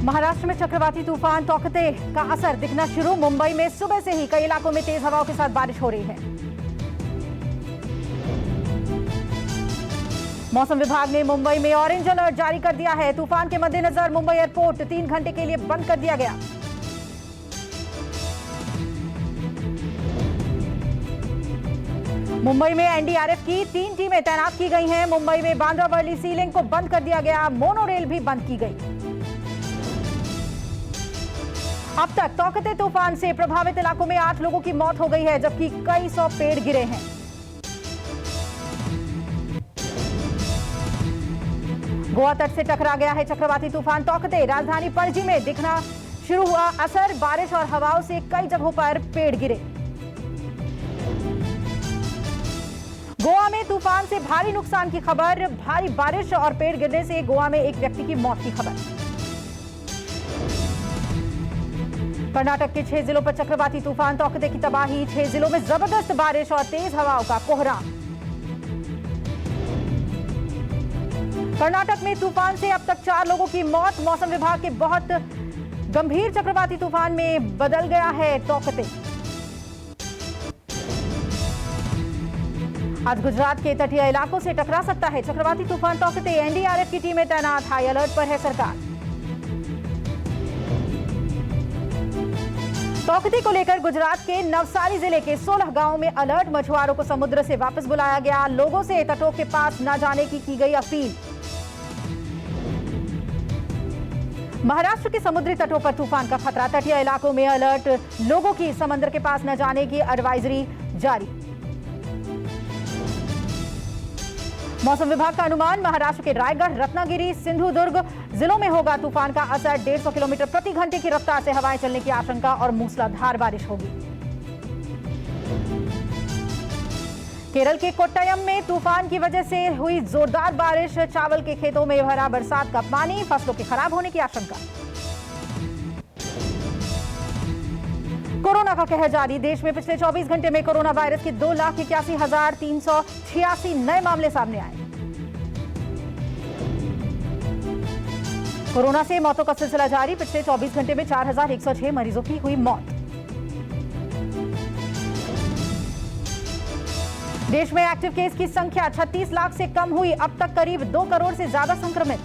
महाराष्ट्र में चक्रवाती तूफान तौकते का असर दिखना शुरू। मुंबई में सुबह से ही कई इलाकों में तेज हवाओं के साथ बारिश हो रही है। मौसम विभाग ने मुंबई में ऑरेंज अलर्ट जारी कर दिया है। तूफान के मद्देनजर मुंबई एयरपोर्ट 3 घंटे के लिए बंद कर दिया गया। मुंबई में एनडीआरएफ की 3 टीमें तैनात की गई हैं। मुंबई में बांद्रा वर्ली सी लिंक को बंद कर दिया गया। मोनो रेल भी बंद की गई। अब तक तौकते तूफान से प्रभावित इलाकों में 8 लोगों की मौत हो गई है, जबकि कई 100 पेड़ गिरे हैं। गोवा तट से टकरा गया है चक्रवाती तूफान तौकते। राजधानी पणजी में दिखना शुरू हुआ असर। बारिश और हवाओं से कई जगहों पर पेड़ गिरे। गोवा में तूफान से भारी नुकसान की खबर। भारी बारिश और पेड़ गिरने से गोवा में एक व्यक्ति की मौत की खबर। कर्नाटक के 6 जिलों पर चक्रवाती तूफान तौकते की तबाही। 6 जिलों में जबरदस्त बारिश और तेज हवाओं का कोहराम। कर्नाटक में तूफान से अब तक 4 लोगों की मौत। मौसम विभाग के बहुत गंभीर चक्रवाती तूफान में बदल गया है तौकते। आज गुजरात के तटीय इलाकों से टकरा सकता है चक्रवाती तूफान तौकते। एनडीआरएफ की टीमें तैनात। हाई अलर्ट पर है सरकार। तौकते को लेकर गुजरात के नवसारी जिले के 16 गांवों में अलर्ट। मछुआरों को समुद्र से वापस बुलाया गया। लोगों से तटों के पास न जाने की गई अपील। महाराष्ट्र के समुद्री तटों पर तूफान का खतरा। तटीय इलाकों में अलर्ट। लोगों की समुद्र के पास न जाने की एडवाइजरी जारी। मौसम विभाग का अनुमान, महाराष्ट्र के रायगढ़, रत्नागिरी, सिंधुदुर्ग जिलों में होगा तूफान का असर। 150 किलोमीटर प्रति घंटे की रफ्तार से हवाएं चलने की आशंका और मूसलाधार बारिश होगी। केरल के कोट्टयम में तूफान की वजह से हुई जोरदार बारिश। चावल के खेतों में भरा बरसात का पानी। फसलों के खराब होने की आशंका। कोरोना का कहर जारी। देश में पिछले 24 घंटे में कोरोना वायरस के 2,81,386 नए मामले सामने आए। कोरोना से मौतों का सिलसिला जारी। पिछले 24 घंटे में 4,106 मरीजों की हुई मौत। देश में एक्टिव केस की संख्या 36 लाख से कम हुई। अब तक करीब 2 करोड़ से ज्यादा संक्रमित।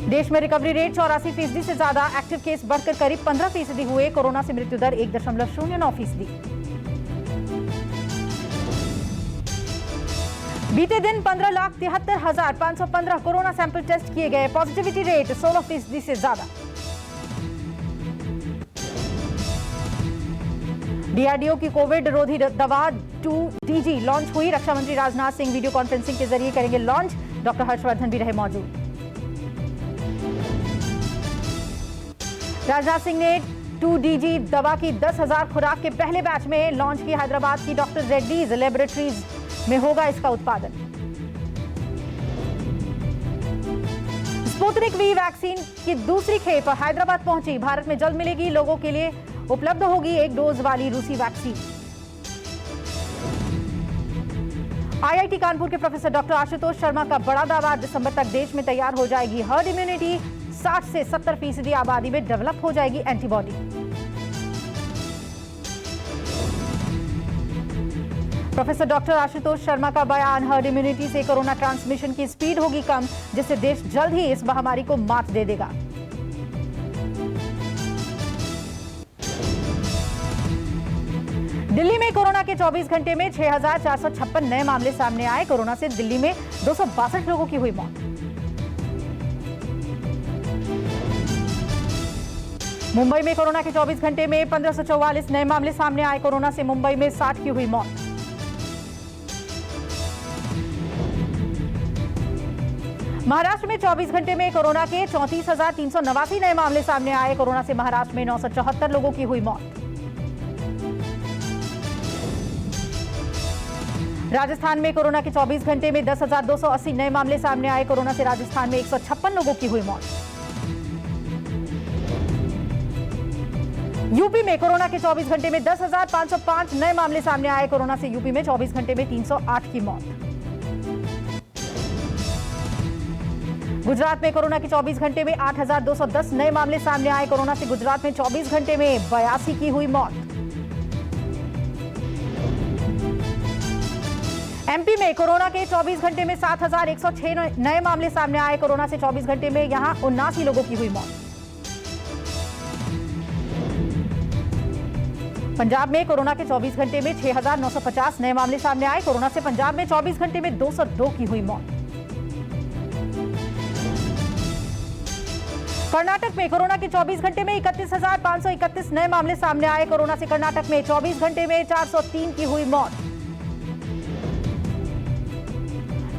देश में रिकवरी रेट 84% से ज्यादा। एक्टिव केस बढ़कर करीब 15% हुए। कोरोना से मृत्यु दर 1.09%। बीते दिन 15,73,515 कोरोना सैंपल टेस्ट किए गए। पॉजिटिविटी रेट 16% से ज्यादा। डीआरडीओ की कोविड रोधी दवा 2DG लॉन्च हुई। रक्षा मंत्री राजनाथ सिंह वीडियो कॉन्फ्रेंसिंग के जरिए करेंगे लॉन्च। डॉक्टर हर्षवर्धन भी रहे मौजूद। राजनाथ सिंह ने 2DG दवा की 10,000 खुराक के पहले बैच में लॉन्च की। हैदराबाद की डॉक्टर रेड्डीज लेबोरेटरीज में होगा इसका उत्पादन। स्पुतनिक वी वैक्सीन की दूसरी खेप हैदराबाद पहुंची। भारत में जल्द मिलेगी। लोगों के लिए उपलब्ध होगी 1 डोज वाली रूसी वैक्सीन। आईआईटी कानपुर के प्रोफेसर डॉक्टर आशुतोष शर्मा का बड़ा दावा। दिसंबर तक देश में तैयार हो जाएगी हर्ड इम्यूनिटी। 60 से 70% आबादी में डेवलप हो जाएगी antibody. Professor doctor Ashutosh Sharma का बयान, हर्ड इम्यूनिटी से कोरोना ट्रांसमिशन की स्पीड होगी कम, जिससे देश जल्द ही इस महामारी को मात दे देगा। दिल्ली में कोरोना के 24 घंटे में 6,456 नए मामले सामने आए। कोरोना से दिल्ली में 262 लोगों की हुई मौत। मुंबई में कोरोना के 24 घंटे में 1,544 नए मामले सामने आए। कोरोना से मुंबई में 60 की हुई मौत। महाराष्ट्र में 24 घंटे में कोरोना के 34,389 नए मामले सामने आए। कोरोना से महाराष्ट्र में 974 लोगों की हुई मौत। राजस्थान में कोरोना के 24 घंटे में 10,280 नए मामले सामने आए। कोरोना से राजस्थान में 156 लोगों की हुई मौत। यूपी में कोरोना के 24 घंटे में 10,505 नए मामले सामने आए। कोरोना से यूपी में 24 घंटे में 308 की मौत। गुजरात में कोरोना के 24 घंटे में 8,210 नए मामले सामने आए। कोरोना से गुजरात में 24 घंटे में 82 की हुई मौत। एमपी में कोरोना के 24 घंटे में 7,106 नए मामले सामने आए। कोरोना से 24 घंटे में यहां 79 लोगों की हुई मौत। पंजाब में कोरोना के 24 घंटे में 6,950 नए मामले सामने आए। कोरोना से पंजाब में 24 घंटे में 202 की हुई मौत। कर्नाटक में कोरोना के 24 घंटे में 31,531 नए मामले सामने आए। कोरोना से कर्नाटक में 24 घंटे में 403 की हुई मौत।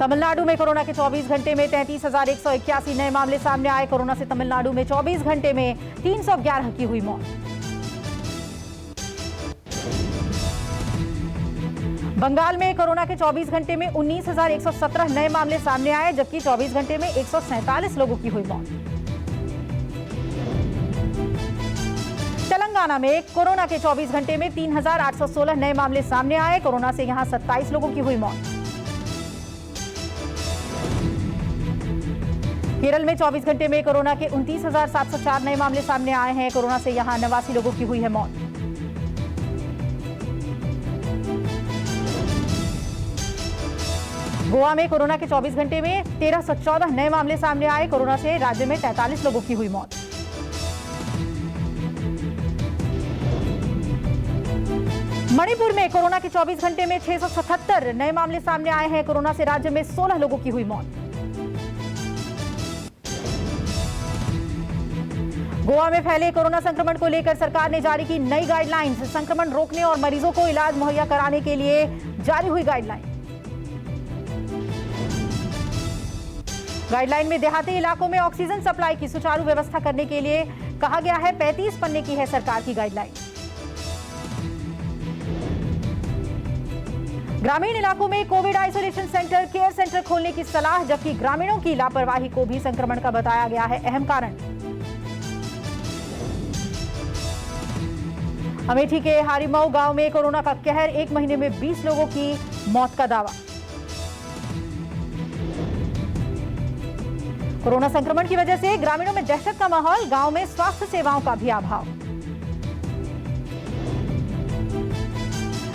तमिलनाडु में कोरोना के 24 घंटे में 33,181 नए मामले सामने आए। कोरोना से तमिलनाडु में 24 घंटे में 311 की हुई मौत। बंगाल में कोरोना के 24 घंटे में 19,117 नए मामले सामने आए, जबकि 24 घंटे में 147 लोगों की हुई मौत। तेलंगाना में कोरोना के 24 घंटे में 3,816 नए मामले सामने आए। कोरोना से यहां 27 लोगों की हुई मौत। केरल में 24 घंटे में कोरोना के 29,704 नए मामले सामने आए हैं। कोरोना से यहां 89 लोगों की हुई है मौत। गोवा में कोरोना के 24 घंटे में 1,314 नए मामले सामने आए। कोरोना से राज्य में 43 लोगों की हुई मौत। मणिपुर में कोरोना के 24 घंटे में 677 नए मामले सामने आए हैं। कोरोना से राज्य में 16 लोगों की हुई मौत। गोवा में फैले कोरोना संक्रमण को लेकर सरकार ने जारी की नई गाइडलाइंस। संक्रमण रोकने और मरीजों को इलाज मुहैया कराने के लिए जारी हुई गाइडलाइन। गाइडलाइन में देहाती इलाकों में ऑक्सीजन सप्लाई की सुचारू व्यवस्था करने के लिए कहा गया है। 35 पन्ने की है सरकार की गाइडलाइन। ग्रामीण इलाकों में Covid isolation centre, care centre खोलने की सलाह, जबकि ग्रामीणों की लापरवाही को भी संक्रमण का बताया गया है अहम कारण। अमेठी के हारीमऊ गांव में कोरोना का कहर, 1 महीने में 20 लोगों की मौत का दावा। कोरोना संक्रमण की वजह से ग्रामीणों में दहशत का माहौल, गांव में स्वास्थ्य सेवाओं का भी अभाव।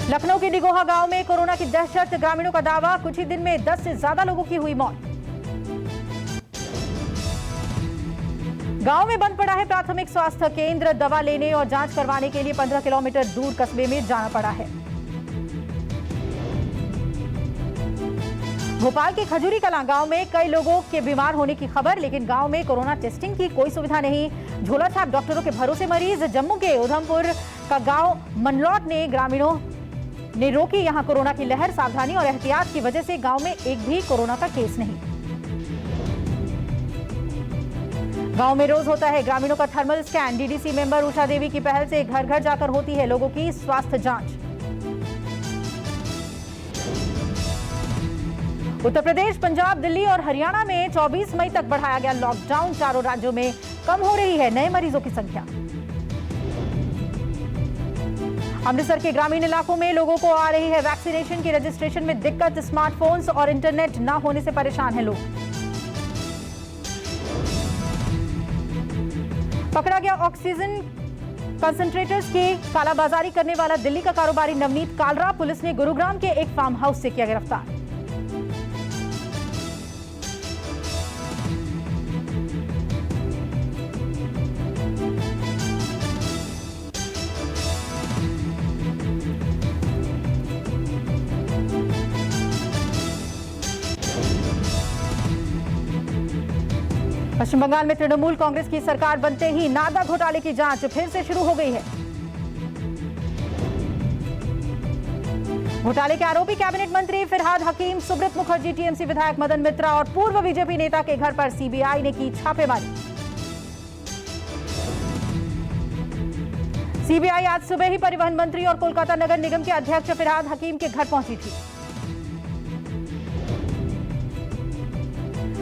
लखनऊ के डिगोहा गांव में कोरोना की दहशत, ग्रामीणों का दावा, कुछ ही दिन में 10 से ज्यादा लोगों की हुई मौत। गांव में बंद पड़ा है प्राथमिक स्वास्थ्य केंद्र, दवा लेने और जांच करवाने के लिए 15 किलोमीटर दूर कस्बे में जाना पड़ा है। भोपाल के खजूरी कलां गांव में कई लोगों के बीमार होने की खबर, लेकिन गांव में कोरोना टेस्टिंग की कोई सुविधा नहीं। झोला छाप डॉक्टरों के भरोसे मरीज। जम्मू के उधमपुर का गांव मनलौट ने ग्रामीणों ने रोकी यहां कोरोना की लहर। सावधानी और एहतियात की वजह से गांव में एक भी कोरोना का केस नहीं। गांव में रोज होता है ग्रामीणों का thermal scan. DDC member Usha देवी की पहल से घर घर जाकर होती है लोगों की स्वास्थ्य जांच। उत्तर प्रदेश, पंजाब, दिल्ली और हरियाणा में 24 मई तक बढ़ाया गया लॉकडाउन। चारों राज्यों में कम हो रही है नए मरीजों की संख्या। अमृतसर के ग्रामीण इलाकों में लोगों को आ रही है वैक्सीनेशन की रजिस्ट्रेशन में दिक्कत। स्मार्टफोन्स और इंटरनेट न होने से परेशान हैं लोग। पकड़ा गया ऑक्सीजन कंसंट्रेटर्स की कालाबाजारी करने वाला दिल्ली का कारोबारी नवनीत कालरा। पुलिस ने गुरुग्राम के एक फार्म हाउस से किया गिरफ्तार। पश्चिम बंगाल में तृणमूल कांग्रेस की सरकार बनते ही नादा घोटाले की जांच फिर से शुरू हो गई है। घोटाले के आरोपी कैबिनेट मंत्री फिरहाद हकीम, सुब्रत मुखर्जी, टीएमसी विधायक मदन मित्रा और पूर्व बीजेपी नेता के घर पर सीबीआई ने की छापेमारी। सीबीआई आज सुबह ही परिवहन मंत्री और कोलकाता नगर निगम के अध्यक्ष फिरहाद हकीम के घर पहुंची थी।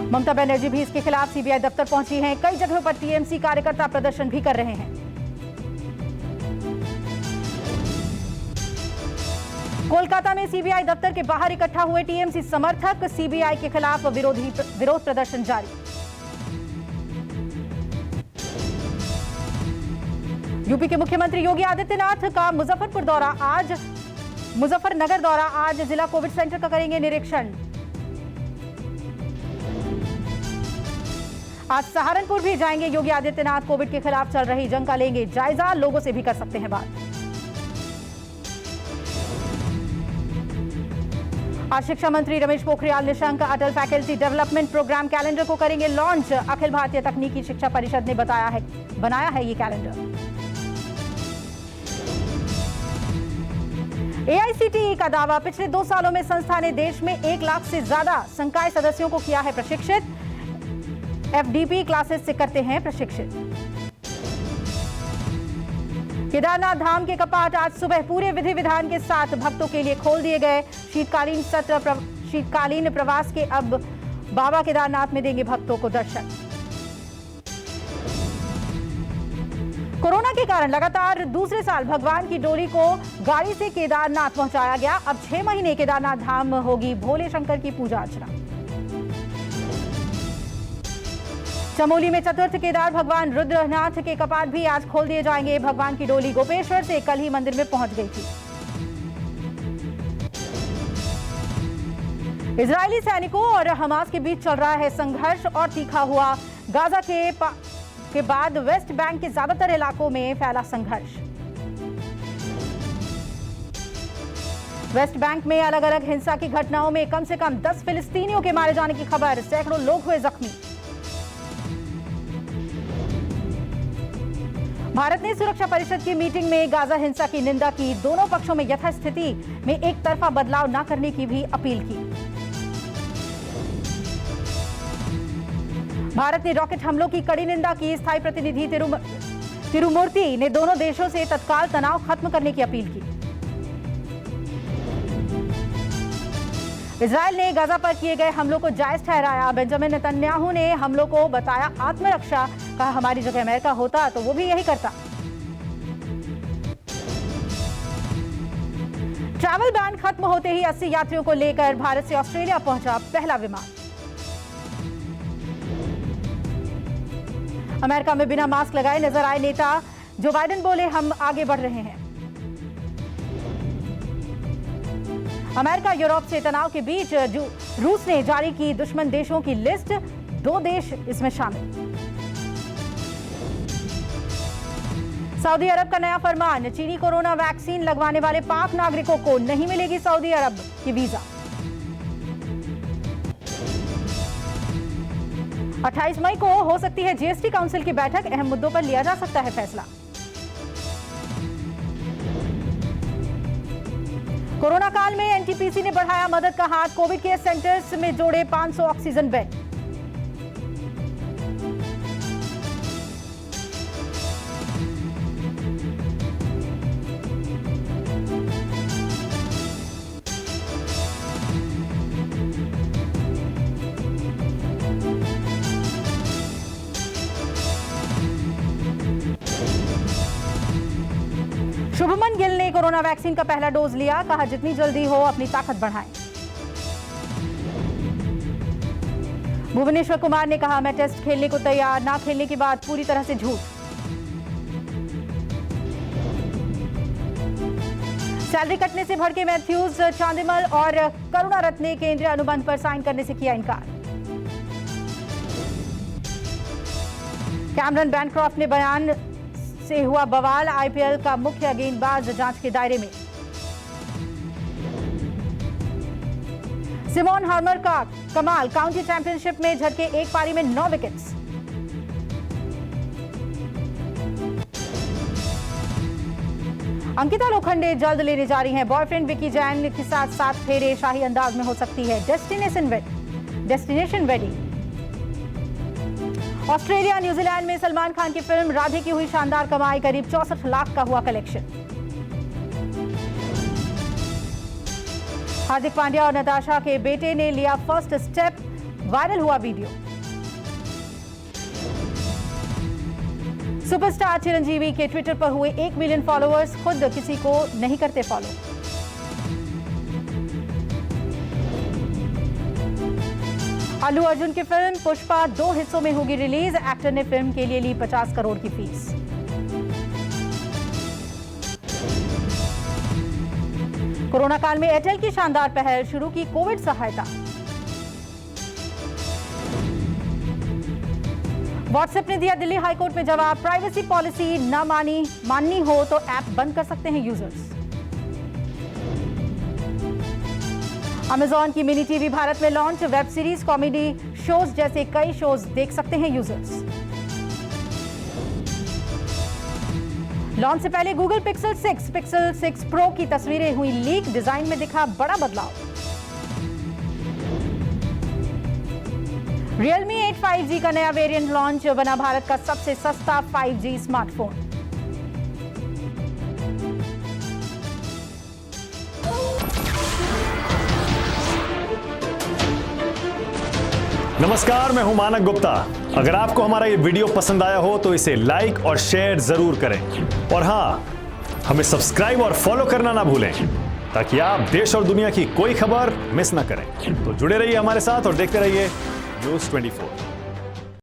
ममता बनर्जी भी इसके खिलाफ सीबीआई दफ्तर पहुंची हैं। कई जगहों पर टीएमसी कार्यकर्ता प्रदर्शन भी कर रहे हैं। कोलकाता में सीबीआई दफ्तर के बाहर इकट्ठा हुए टीएमसी समर्थक। सीबीआई के खिलाफ विरोध प्रदर्शन जारी। यूपी के मुख्यमंत्री योगी आदित्यनाथ का मुजफ्फरनगर दौरा आज जिला कोविड सेंटर का करेंगे निरीक्षण। आज सहारनपुर भी जाएंगे योगी आदित्यनाथ, कोविड के खिलाफ चल रही जंग का लेंगे जायजा, लोगों से भी कर सकते हैं बात। आज शिक्षा मंत्री रमेश पोखरियाल निशंक अटल फैकल्टी डेवलपमेंट प्रोग्राम कैलेंडर को करेंगे लॉन्च। अखिल भारतीय तकनीकी शिक्षा परिषद ने बनाया है ये कैलेंडर। एआईसीटीई का दावा, पिछले 2 सालों में संस्था ने देश में 1 लाख से ज्यादा संकाय सदस्यों को किया है प्रशिक्षित। एफडीपी क्लासेस से करते हैं प्रशिक्षित। केदारनाथ धाम के कपाट आज सुबह पूरे विधि विधान के साथ भक्तों के लिए खोल दिए गए। शीतकालीन प्रवास के अब बाबा केदारनाथ में देंगे भक्तों को दर्शन। कोरोना के कारण लगातार दूसरे साल भगवान की डोली को गाड़ी से केदारनाथ पहुंचाया गया। अब 6 महीने केदारनाथ धाम होगी भोले शंकर की पूजा अर्चना। चमोली में चतुर्थ केदार भगवान रुद्रनाथ के कपाट भी आज खोल दिए जाएंगे। भगवान की डोली गोपेश्वर से कल ही मंदिर में पहुंच गई थी। इजरायली सैनिकों और हमास के बीच चल रहा है संघर्ष और तीखा हुआ। गाजा के बाद वेस्ट बैंक के ज्यादातर इलाकों में फैला संघर्ष। वेस्ट बैंक में अलग अलग हिंसा की घटनाओं में कम से कम 10 फिलिस्तीनियों के मारे जाने की खबर, सैकड़ों लोग हुए जख्मी। भारत ने सुरक्षा परिषद की मीटिंग में गाजा हिंसा की निंदा की। दोनों पक्षों में यथास्थिति में एक तरफा बदलाव न करने की भी अपील की। भारत ने रॉकेट हमलों की कड़ी निंदा की। स्थायी प्रतिनिधि तिरुमूर्ति ने दोनों देशों से तत्काल तनाव खत्म करने की अपील की। इजरायल ने गाजा पर किए गए हमलों को जायज ठहराया। बेंजामिन नेतन्याहू ने हमलों को बताया आत्मरक्षा। कहा, हमारी जगह अमेरिका होता तो वो भी यही करता। ट्रैवल बैन खत्म होते ही 80 यात्रियों को लेकर भारत से ऑस्ट्रेलिया पहुंचा पहला विमान। अमेरिका में बिना मास्क लगाए नजर आए नेता। जो बाइडेन बोले, हम आगे बढ़ रहे हैं। अमेरिका यूरोप से तनाव के बीच रूस ने जारी की दुश्मन देशों की लिस्ट, 2 देश इसमें शामिल। सऊदी अरब का नया फरमान, चीनी कोरोना वैक्सीन लगवाने वाले पाक नागरिकों को नहीं मिलेगी सऊदी अरब की वीजा। 28 मई को हो सकती है जीएसटी काउंसिल की बैठक, अहम मुद्दों पर लिया जा सकता है फैसला। कोरोना काल में एनटीपीसी ने बढ़ाया मदद का हाथ। कोविड केयर सेंटर्स में जोड़े 500 ऑक्सीजन बेड। शुभमन गिल ने कोरोना वैक्सीन का पहला डोज लिया। कहा, जितनी जल्दी हो अपनी ताकत बढ़ाएं। भुवनेश्वर कुमार ने कहा, मैं टेस्ट खेलने को तैयार, ना खेलने की बात पूरी तरह से झूठ। सैलरी कटने से भड़के मैथ्यूज, चांदिमल और करुणारत्न ने केंद्रीय अनुबंध पर साइन करने से किया इनकार। कैमरन बैनक्रॉफ्ट ने बयान से हुआ बवाल। आईपीएल का मुख्य गेंदबाज जांच के दायरे में। सिमोन हार्मर का कमाल, काउंटी चैंपियनशिप में झटके एक पारी में 9 विकेट्स। अंकिता लोखंडे जल्द लेने जा रही हैं बॉयफ्रेंड विकी जैन के साथ 7 फेरे। शाही अंदाज में हो सकती है डेस्टिनेशन वेडिंग। ऑस्ट्रेलिया न्यूजीलैंड में सलमान खान की फिल्म राधे की हुई शानदार कमाई, करीब 64 लाख का हुआ कलेक्शन। हार्दिक पांड्या और नताशा के बेटे ने लिया फर्स्ट स्टेप, वायरल हुआ वीडियो। सुपरस्टार चिरंजीवी के ट्विटर पर हुए 1 मिलियन फॉलोअर्स, खुद किसी को नहीं करते फॉलो। अल्लू अर्जुन की फिल्म पुष्पा 2 हिस्सों में होगी रिलीज। एक्टर ने फिल्म के लिए ली 50 करोड़ की फीस। कोरोना काल में एयरटेल की शानदार पहल, शुरू की कोविड सहायता। व्हाट्सएप ने दिया दिल्ली हाईकोर्ट में जवाब, प्राइवेसी पॉलिसी न माननी हो तो ऐप बंद कर सकते हैं यूजर्स। अमेजॉन की मिनी टीवी भारत में launch, web series, comedy shows जैसे कई शोज देख सकते हैं यूजर्स। लॉन्च से पहले गूगल पिक्सल 6 प्रो की तस्वीरें हुई लीक, डिजाइन में दिखा बड़ा बदलाव। Realme 8 5G का नया वेरिएंट लॉन्च, बना भारत का सबसे सस्ता 5G स्मार्टफोन। नमस्कार, मैं हूं मानक गुप्ता। अगर आपको हमारा ये वीडियो पसंद आया हो तो इसे लाइक और शेयर जरूर करें, और हां, हमें सब्सक्राइब और फॉलो करना ना भूलें ताकि आप देश और दुनिया की कोई खबर मिस ना करें। तो जुड़े रहिए हमारे साथ और देखते रहिए न्यूज़ 24।